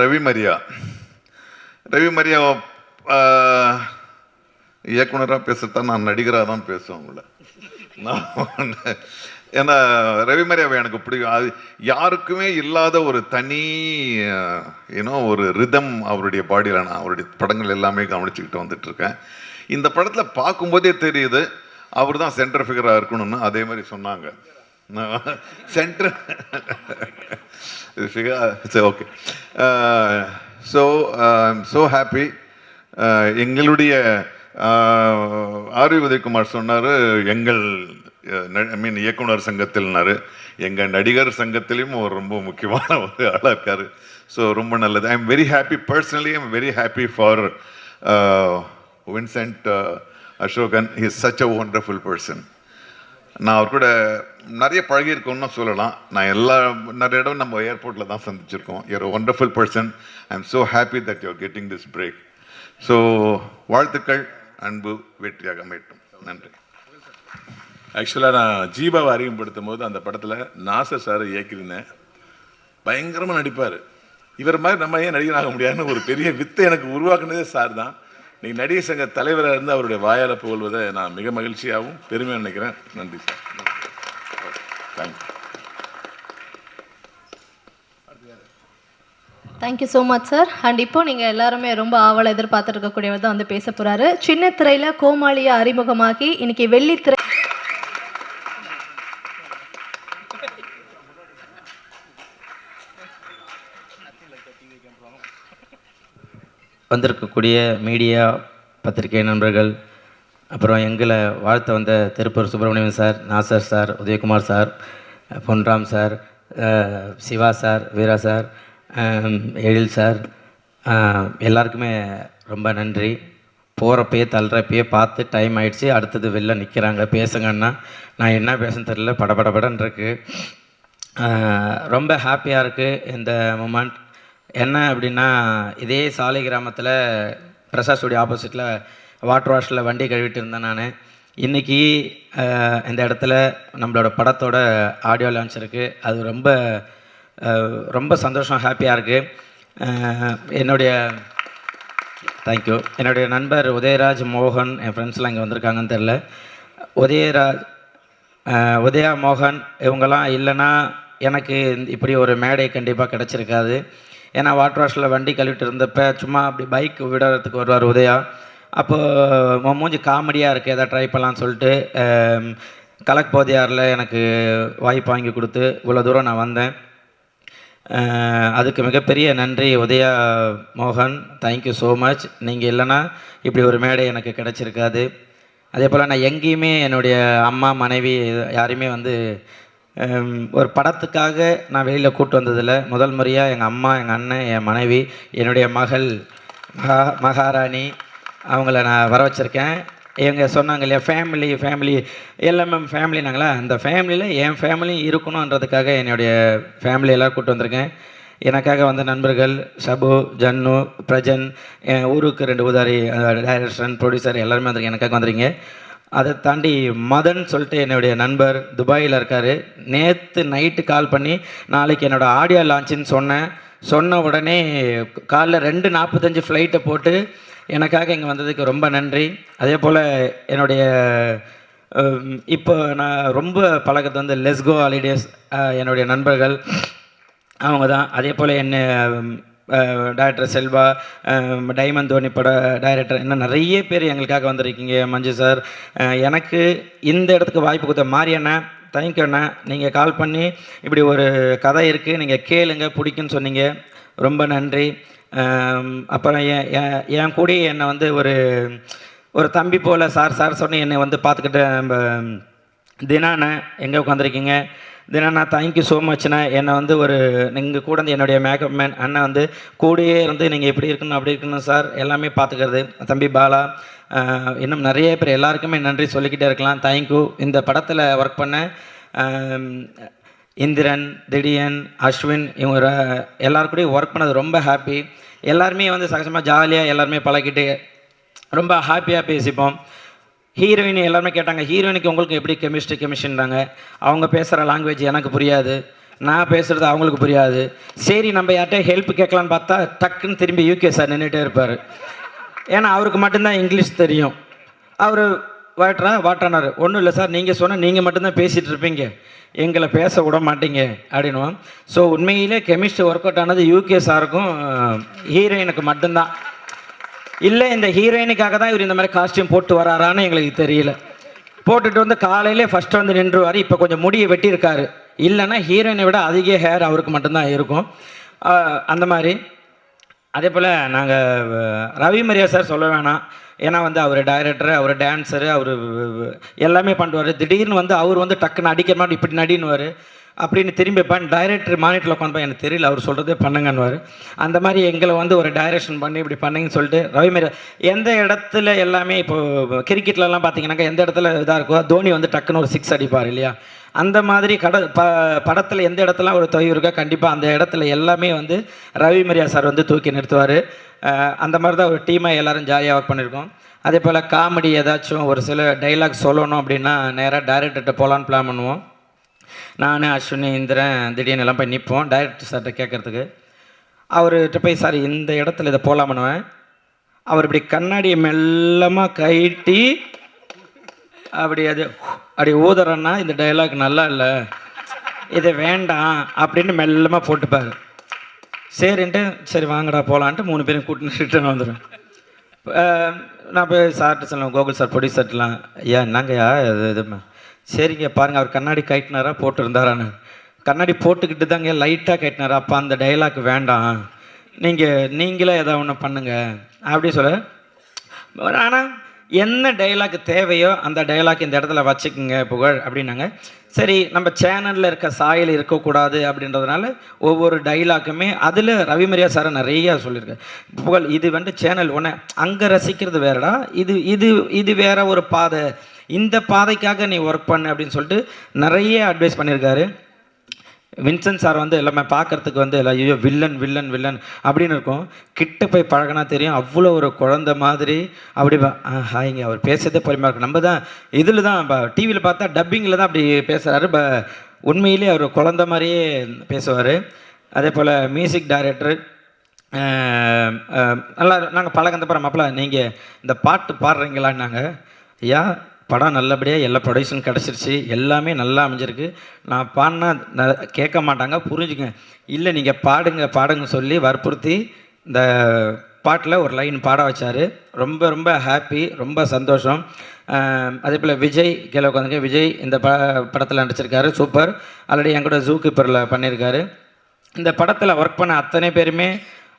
ரவி மரியா இயக்குனராக பேசுகிறதா, நான் நடிகராக தான் பேசுவேன் உங்களை. ஏன்னா ரவி மரியாவை எனக்கு பிடிக்கும். அது யாருக்குமே இல்லாத ஒரு தனி ஒரு ரிதம் அவருடைய பாடியில். நான் அவருடைய படங்கள் எல்லாமே கவனிச்சுக்கிட்டு வந்துட்டுருக்கேன். இந்த படத்தில் பார்க்கும்போதே தெரியுது அவர் தான் சென்டர் ஃபிகராக இருக்கணும்னு. அதே மாதிரி சொன்னாங்க. Centre figure okay. So I'm so happy. எங்களுடைய ஆர் வி உதயகுமார் சொன்னார், எங்கள் இயக்குனர் சங்கத்தில்னாரு. எங்கள் நடிகர் சங்கத்திலையும் ஒரு ரொம்ப முக்கியமான ஒரு ஆளாக இருக்கார். ஸோ ரொம்ப நல்லது. I am very happy. Personally I am very happy for Vincent Ashokan. He is such a wonderful person. நான் அவர் கூட நிறைய பழகியிருக்கோன்னு சொல்லலாம். நிறைய இடம் நம்ம ஏர்போர்ட்டில் தான் சந்திச்சிருக்கோம். You are a wonderful person. I am so happy that you are getting this break. So வாழ்த்துக்கள். அன்பு வெற்றியாக அமையட்டும். நன்றி. ஆக்சுவலாக நான் ஜீபாவை அறிமுகப்படுத்தும் போது அந்த படத்தில் நாசர் சார் இயக்கியிருந்தேன். பயங்கரமாக நடிப்பார். இவர் மாதிரி நம்ம ஏன் நடிகனாக முடியாதுன்னு ஒரு பெரிய வித்தை எனக்கு உருவாக்குனதே சார் தான். நீங்கள் நடிகர் சங்க தலைவராக இருந்து அவருடைய வாயால் புகழ்வதை நான் மிக மகிழ்ச்சியாகவும் பெருமையாக நினைக்கிறேன். நன்றி sir. Thank you. Thank you so much sir. And இப்போ நீங்கள் எல்லாருமே ரொம்ப ஆவலை எதிர்பார்த்துட்டு இருக்கக்கூடியவர் தான் வந்து பேச போகிறாரு. சின்ன திரையில் கோமாளியை அறிமுகமாகி இன்னைக்கு வெள்ளித்திரை வந்திருக்கக்கூடிய மீடியா பத்திரிகை நண்பர்கள், அப்புறம் எங்களை வாழ்த்த வந்த Tiruppur Subramanian sir, Nassar sir, Udayakumar sir, Ponram sir, Siva sir, Veera sir, Ezhil sir, எல்லாருக்குமே ரொம்ப நன்றி. போகிறப்பயே தள்ளுறப்பயே பார்த்து டைம் ஆகிடுச்சு, அடுத்தது வெளில நிற்கிறாங்க பேசுங்கன்னா நான் என்ன பேசுன்னு தெரியல, படபடபடன்னு இருக்குது. ரொம்ப ஹாப்பியாக இருக்குது இந்த மூமெண்ட். என்ன அப்படின்னா, இதே சாலை கிராமத்தில் பிரசாத் ஸ்டுடியோ ஆப்போசிட்டில் வாட்டர் வாஷில் வண்டி கழுவிட்டு இருந்தேன் நான். இன்றைக்கி இந்த இடத்துல நம்மளோட படத்தோட ஆடியோ லான்ச் இருக்குது. அது ரொம்ப ரொம்ப சந்தோஷம், ஹாப்பியாக இருக்குது. தேங்க்யூ. என்னுடைய நண்பர் உதயராஜ், மோகன், என் ஃப்ரெண்ட்ஸ்லாம் இங்கே வந்திருக்காங்கன்னு தெரில. உதயா, மோகன் இவங்கெல்லாம் இல்லைன்னா எனக்கு இப்படி ஒரு மேடை கண்டிப்பாக கிடச்சிருக்காது. ஏன்னா வாட்டர் வாஷில் வண்டி கழுவிட்டு இருந்தப்போ சும்மா அப்படி பைக் விடுறதுக்கு வருவார் உதயா. அப்போது மூஞ்சி காமெடியாக இருக்குது, எதாவது ட்ரை பண்ணலான்னு சொல்லிட்டு கலக் போதியாரில் எனக்கு வாய்ப்பு வாங்கி கொடுத்து இவ்வளோ தூரம் நான் வந்தேன். அதுக்கு மிகப்பெரிய நன்றி உதயா, மோகன். Thank you so much. நீங்கள் இல்லைன்னா இப்படி ஒரு மேடை எனக்கு கிடச்சிருக்காது. அதே போல் நான் எங்கேயுமே என்னுடைய அம்மா, மனைவி யாரையுமே வந்து ஒரு படத்துக்காக நான் வெளியில் கூப்பிட்டு வந்ததில்லை. முதல் முறையாக எங்கள் அம்மா, எங்கள் அண்ணன், என் மனைவி, என்னுடைய மகள் மகாராணி அவங்கள நான் வர வச்சுருக்கேன். இவங்க சொன்னாங்க இல்லையா ஃபேமிலி எல்எம்எம் ஃபேமிலினாங்களா, அந்த ஃபேமிலியில் என் ஃபேமிலியும் இருக்கணுன்றதுக்காக என்னுடைய ஃபேமிலி எல்லோரும் கூப்பிட்டு வந்திருக்கேன். எனக்காக வந்த நண்பர்கள் ஷபு, ஜன்னு, பிரஜன், என் ஊருக்கு 2 உதாரி டைரக்ஷன், ப்ரொடியூசர் எல்லாருமே வந்திருக்கேன், எனக்காக வந்துருங்க. அதை தாண்டி மதன் சொல்லிட்டு என்னுடைய நண்பர் துபாயில் இருக்கார். நேற்று நைட்டு கால் பண்ணி நாளைக்கு என்னோடய ஆடியோ லான்ச்சுன்னு சொன்ன உடனே காலைல 2:45 ஃப்ளைட்டை போட்டு எனக்காக இங்கே வந்ததுக்கு ரொம்ப நன்றி. அதே போல் என்னுடைய இப்போ நான் ரொம்ப பழகிறது வந்து லெஸ்கோ ஹாலிடேஸ் என்னுடைய நண்பர்கள் அவங்க தான். அதே போல் என்ன டைரக்டர் செல்வா, டைமண்ட் தோனி பட டைரக்டர், இன்னும் நிறைய பேர் எங்களுக்காக வந்திருக்கீங்க. மஞ்சு சார், எனக்கு இந்த இடத்துக்கு வாய்ப்பு கொடுத்த மாரி அண்ணா, தேங்க்யூ அண்ணா. நீங்கள் கால் பண்ணி இப்படி ஒரு கதை இருக்குது, நீங்கள் கேளுங்க, பிடிக்குன்னு சொன்னீங்க, ரொம்ப நன்றி. அப்புறம் என் கூட என்னை வந்து ஒரு தம்பி போல் சார் சொன்ன என்னை வந்து பார்த்துக்கிட்டு நம்ம தினாண்ணா எங்கே உட்காந்துருக்கீங்க. தினாண்ணா தேங்க்யூ ஸோ மச்ண்ணா. என்னை வந்து நீங்கள் கூட வந்து என்னுடைய மேக்கப் மேன் அண்ணன் வந்து கூடயே இருந்து நீங்கள் எப்படி இருக்கணும் அப்படி இருக்கணும் சார் எல்லாமே பார்த்துக்கிறது. தம்பி பாலா, இன்னும் நிறைய பேர், எல்லாருக்குமே நன்றி சொல்லிக்கிட்டே இருக்கலாம். தேங்க்யூ. இந்த படத்தில் ஒர்க் பண்ண இந்திரன், திடீயன், அஸ்வின், இவங்க எல்லாருக்கூடையும் ஒர்க் பண்ணது ரொம்ப ஹாப்பி. எல்லாருமே வந்து சகஜமாக ஜாலியாக எல்லாருமே பழகிட்டு ரொம்ப ஹாப்பியாக பேசிப்போம். ஹீரோயின் எல்லாருமே கேட்டாங்க, ஹீரோயினுக்கு உங்களுக்கு எப்படி கெமிஸ்ட்ரின்றாங்க. அவங்க பேசுகிற லாங்குவேஜ் எனக்கு புரியாது, நான் பேசுகிறது அவங்களுக்கு புரியாது. சரி நம்ம யார்கிட்ட ஹெல்ப் கேட்கலான்னு பார்த்தா டக்குன்னு திரும்பி யூகே சார் நின்றுட்டே இருப்பார். ஏன்னா அவருக்கு மட்டும்தான் இங்கிலீஷ் தெரியும். அவர் வாட்டானார், ஒன்றும் இல்லை சார், நீங்கள் சொன்னால் நீங்கள் மட்டும்தான் பேசிகிட்டு இருப்பீங்க, எங்களை பேச விட மாட்டீங்க அப்படின்னுவோம். ஸோ உண்மையிலே கெமிஸ்ட்ரி ஒர்க் அவுட் ஆனது யூகே சாருக்கும் ஹீரோயினுக்கு மட்டும்தான். இல்லை இந்த ஹீரோயினுக்காக தான் இவர் இந்த மாதிரி காஸ்டியூம் போட்டு வராரான்னு எங்களுக்கு தெரியல. போட்டுட்டு வந்து காலையிலே ஃபஸ்ட்டு வந்து நின்றுவார். இப்போ கொஞ்சம் முடியை வெட்டியிருக்காரு. இல்லைன்னா ஹீரோயினை விட அதிக ஹேர் அவருக்கு மட்டும்தான் இருக்கும். அந்த மாதிரி. அதே போல் நாங்கள் ரவி மரியா சார் சொல்ல வேணாம். ஏன்னா வந்து அவர் டைரக்டரு, அவர் டான்ஸரு, அவர் எல்லாமே பண்ணுவார். திடீர்னு வந்து அவர் வந்து டக்குன்னு அடிக்கிற மாதிரி இப்படி நடினுவார். அப்படின்னு திரும்பி டைரக்டர் மானிட்டரில் உட்காந்து எனக்கு தெரியல, அவர் சொல்கிறதே பண்ணுங்கன்னுவார். அந்த மாதிரி எங்களை வந்து ஒரு டைரக்ஷன் பண்ணி இப்படி பண்ணுங்கன்னு சொல்லிட்டு ரவி மரியா எந்த இடத்துல எல்லாமே இப்போது கிரிக்கெட்லலாம் பார்த்தீங்கன்னாக்கா எந்த இடத்துல இதாக இருக்கோ தோனி வந்து டக்குன்னு ஒரு 6 அடிப்பார் இல்லையா. அந்த மாதிரி படத்தில் எந்த இடத்துல ஒரு தொய்வு இருக்கோ கண்டிப்பாக அந்த இடத்துல எல்லாமே வந்து ரவி மரியா சார் வந்து தூக்கி நிறுத்துவார். அந்த மாதிரி தான் ஒரு டீமாக எல்லோரும் ஜாலியாக ஒர்க் பண்ணியிருக்கோம். அதே போல் காமெடி ஏதாச்சும் ஒரு சில டைலாக் சொல்லணும் அப்படின்னா நேராக டைரக்டர்கிட்ட போகலான்னு பிளான் பண்ணுவோம். நான், அஸ்வினி, இந்திரன், திடீர்னு எல்லாம் போய் நிற்போம் டைரக்டர் சார்கிட்ட கேட்குறதுக்கு. அவர்கிட்ட போய் சார் இந்த இடத்துல இதை போகலாம் பண்ணுவேன். அவர் இப்படி கண்ணாடியை மெல்லமாக கைட்டி அப்படி ஊதுறன்னா இந்த டைலாக் நல்லா இல்லை, இது வேண்டாம் அப்படின்னு மெல்லமாக போட்டுப்பார். சரின்ட்டு சரி வாங்கடா போகலான்ட்டு 3 பேரும் கூட்டின்னு ரிட்டர்ன் வந்துடுவேன். நான் போய் சார்கிட்ட சொல்லுவேன், கோகுல் சார் ப்ரொடியூசர்லாம், ஐயா என்னங்கய்யா இது சரிங்க பாருங்கள் அவர் கண்ணாடி கைட்டினாரா போட்டுருந்தாரான்னு. கண்ணாடி போட்டுக்கிட்டு தாங்க லைட்டாக கைட்டினாரா, அப்போ அந்த டைலாக் வேண்டாம், நீங்களே எதோ ஒன்று பண்ணுங்க அப்படி சொல்ல. ஆனால் என்ன டைலாக் தேவையோ அந்த டைலாக் இந்த இடத்துல வச்சுக்கோங்க புகழ் அப்படின்னாங்க. சரி நம்ம சேனலில் இருக்க சாயல் இருக்கக்கூடாது அப்படின்றதுனால ஒவ்வொரு டைலாக்குமே அதில் ரவி மரியா சாரை நிறையா சொல்லியிருக்கேன். புகழ் இது வந்து சேனல் ஒன்று, அங்கே ரசிக்கிறது வேறடா, இது வேற ஒரு பாதை, இந்த பாதைக்காக நீ ஒர்க் பண்ணு அப்படின்னு சொல்லிட்டு நிறைய அட்வைஸ் பண்ணியிருக்காரு. வின்சென்ட் சார் வந்து எல்லாமே பார்க்குறதுக்கு வந்து எல்லாம் ஐயோ வில்லன் அப்படின்னு இருக்கும். கிட்ட போய் பழகினா தெரியும் அவ்வளோ ஒரு குழந்தை மாதிரி. அப்படி ஹாய்ங்க அவர் பேசுறதே பொறுமையாக இருக்கும். நம்ம தான் இதில் தான் டிவியில் பார்த்தா டப்பிங்கில் தான் அப்படி பேசுகிறாரு. உண்மையிலே அவர் குழந்தை மாதிரியே பேசுவார். அதே போல் மியூசிக் டைரக்டர் நல்லா நாங்கள் பழகந்த பிற மாப்பிள்ள நீங்கள் இந்த பாட்டு பாடுறீங்களான்னாங்க. ஐயா படம் நல்லபடியாக எல்லா ப்ரொடக்ஷன் கிடச்சிருச்சு, எல்லாமே நல்லா அமைஞ்சிருக்கு, நான் பாடினா கேட்க மாட்டாங்க புரிஞ்சுங்க, இல்லை நீங்கள் பாடுங்க சொல்லி வற்புறுத்தி இந்த பாட்டில் ஒரு லைன் பாட வச்சார். ரொம்ப ரொம்ப ஹாப்பி, ரொம்ப சந்தோஷம். அதே போல் விஜய் கீழே உட்காந்துங்க, விஜய் இந்த படத்தில் நடிச்சிருக்காரு, சூப்பர். ஆல்ரெடி என் கூட ஜூ கீப்பரில் பண்ணியிருக்காரு. இந்த படத்தில் ஒர்க் பண்ண அத்தனை பேருமே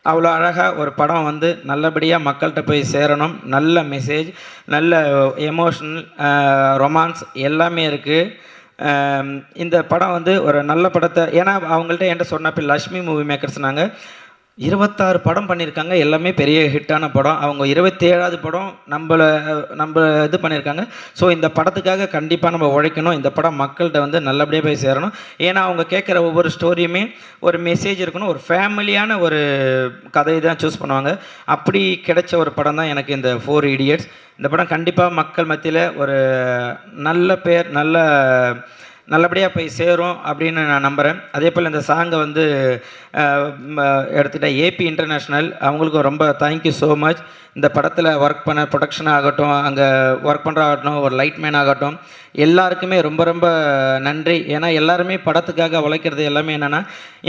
அவ்வளோ அழகாக ஒரு படம் வந்து நல்லபடியாக மக்கள்கிட்ட போய் சேரணும், நல்ல மெசேஜ், நல்ல எமோஷனல், ரொமான்ஸ் எல்லாமே இருக்குது. இந்த படம் வந்து ஒரு நல்ல படத்தை, ஏன்னா அவங்கள்ட்ட என்கிட்ட சொன்னப்போ லக்ஷ்மி மூவி மேக்கர்ஸ் நாங்கள் 26 படம் பண்ணியிருக்காங்க. எல்லாமே பெரிய ஹிட்டான படம். அவங்க 27வது படம் நம்ம இது பண்ணியிருக்காங்க. ஸோ இந்த படத்துக்காக கண்டிப்பாக நம்ம உழைக்கணும். இந்த படம் மக்கள்கிட்ட வந்து நல்லபடியாக போய் சேரணும். ஏன்னா அவங்க கேட்குற ஒவ்வொரு ஸ்டோரியுமே ஒரு மெசேஜ் இருக்கணும். ஒரு ஃபேமிலியான ஒரு கதையை தான் சூஸ் பண்ணுவாங்க. அப்படி கிடைச்ச ஒரு படம் தான் எனக்கு இந்த 4 இடியட்ஸ். இந்த படம் கண்டிப்பாக மக்கள் மத்தியில் ஒரு நல்ல பேர் நல்லபடியாக போய் சேரும் அப்படின்னு நான் நம்புகிறேன். அதே போல் இந்த சாங்கை வந்து எடுத்துகிட்டேன் ஏபி இன்டர்நேஷ்னல், அவங்களுக்கும் ரொம்ப தேங்க்யூ ஸோ மச். இந்த படத்தில் ஒர்க் பண்ண ப்ரொடக்ஷன் ஆகட்டும், அங்கே ஒர்க் பண்ணுற ஆகட்டும், ஒரு லைட்மேன் ஆகட்டும், எல்லாருக்குமே ரொம்ப ரொம்ப நன்றி. ஏன்னா எல்லாருமே படத்துக்காக உழைக்கிறது எல்லாமே என்னென்னா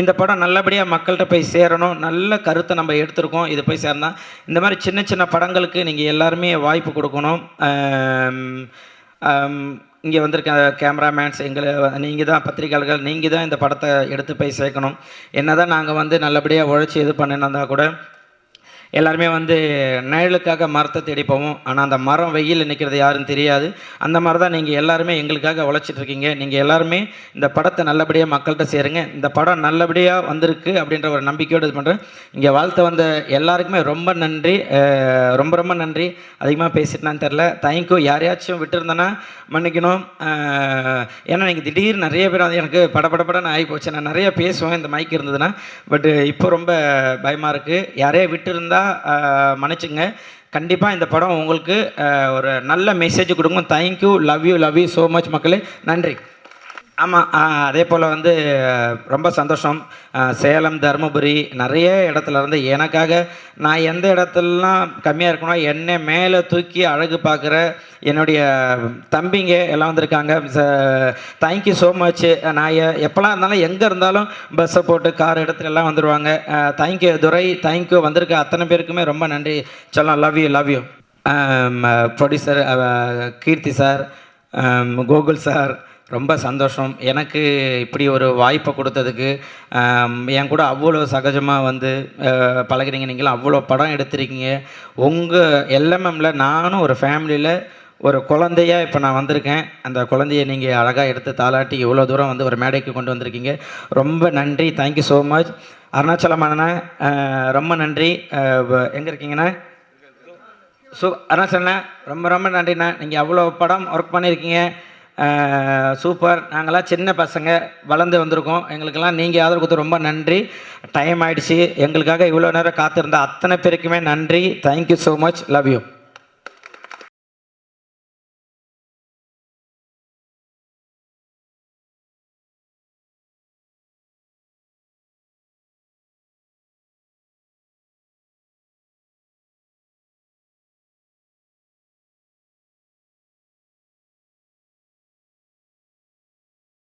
இந்த படம் நல்லபடியாக மக்கள்கிட்ட போய் சேரணும், நல்ல கருத்தை நம்ம எடுத்திருக்கோம், இது போய் சேரணும். இந்த மாதிரி சின்ன சின்ன படங்களுக்கு நீங்கள் எல்லாருமே வாய்ப்பு கொடுக்கணும். இங்கே வந்திருக்க கேமராமேன்ஸ், நீங்கள் தான் பத்திரிகையாளர்கள், நீங்கள் தான் இந்த படத்தை எடுத்து போய் சேர்க்கணும். என்ன தான் நாங்கள் வந்து நல்லபடியாக உழைச்சி இது பண்ணினா கூட எல்லாருமே வந்து நிழலுக்காக மரத்தை தேடி போவோம். ஆனால் அந்த மரம் வெயில் நிற்கிறது யாரும் தெரியாது. அந்த மாதிரி தான் நீங்கள் எல்லாருமே எங்களுக்காக உழைச்சிட்ருக்கீங்க. நீங்கள் எல்லாருமே இந்த படத்தை நல்லபடியாக மக்கள்கிட்ட சேருங்க. இந்த படம் நல்லபடியாக வந்திருக்கு அப்படின்ற ஒரு நம்பிக்கையோடு இது பண்ணுறேன். இங்கே வாழ்த்த வந்த எல்லாருக்குமே ரொம்ப நன்றி, ரொம்ப ரொம்ப நன்றி. அதிகமாக பேசிட்டுனான்னு தெரில, தேங்க்யூ. யாரையாச்சும் விட்டுருந்தேன்னா மன்னிக்கணும். ஏன்னா நீங்கள் திடீர்னு நிறைய பேர் வந்து எனக்கு படப்படன்னு ஆகி போச்சு. நான் நிறைய பேசுவேன் இந்த மைக் இருந்ததுன்னா. பட்டு இப்போ ரொம்ப பயமாக இருக்குது. யாரையா விட்டுருந்தா மன்னிச்சுங்க. கண்டிப்பாக இந்த படம் உங்களுக்கு ஒரு நல்ல மெசேஜ் கொடுக்கும். Thank you, love you so much மக்களே, நன்றி. ஆமாம், அதே போல் வந்து ரொம்ப சந்தோஷம். சேலம், தருமபுரி நிறைய இடத்துல இருந்து எனக்காக நான் எந்த இடத்துலலாம் கம்மியாக இருக்கணும் என்னை மேலே தூக்கி அழகு பார்க்குற என்னுடைய தம்பிங்க எல்லாம் வந்திருக்காங்க. Thank you so much. நான் எப்போல்லாம் இருந்தாலும் எங்கே இருந்தாலும் பஸ்ஸை போட்டு கார் இடத்துல எல்லாம் வந்துடுவாங்க. Thank you Durai, thank you. வந்திருக்க அத்தனை பேருக்குமே ரொம்ப நன்றி சொல்லலாம். Love you. Producer Keerthi sir, Gokul sir, ரொம்ப சந்தோஷம். எனக்கு இப்படி ஒரு வாய்ப்பை கொடுத்ததுக்கு. என் கூட அவ்வளோ சகஜமாக வந்து பழகிறீங்க. நீங்களும் அவ்வளோ படம் எடுத்திருக்கீங்க. உங்கள் எல்எம்எம்மில் நானும் ஒரு ஃபேமிலியில் ஒரு குழந்தையாக இப்போ நான் வந்திருக்கேன். அந்த குழந்தைய நீங்கள் அழகாக எடுத்து தாளாட்டி இவ்வளோ தூரம் வந்து ஒரு மேடைக்கு கொண்டு வந்திருக்கீங்க. ரொம்ப நன்றி, தேங்க்யூ ஸோ மச். அருணாச்சலம் அண்ணா ரொம்ப நன்றி. எங்கே இருக்கீங்கண்ணா? அருணாச்சலண்ணா ரொம்ப ரொம்ப நன்றிண்ணா. நீங்கள் அவ்வளோ படம் ஒர்க் பண்ணியிருக்கீங்க, சூப்பர். நாங்களாம் சின்ன பசங்க வளர்ந்து வந்திருக்கோம். எங்களுக்கெல்லாம் நீங்கள் ஆதரவு கொடுத்து ரொம்ப நன்றி. டைம் ஆகிடுச்சு. எங்களுக்காக இவ்வளோ நேரம் காத்திருந்த அத்தனை பேருக்குமே நன்றி. Thank you so much. Love you.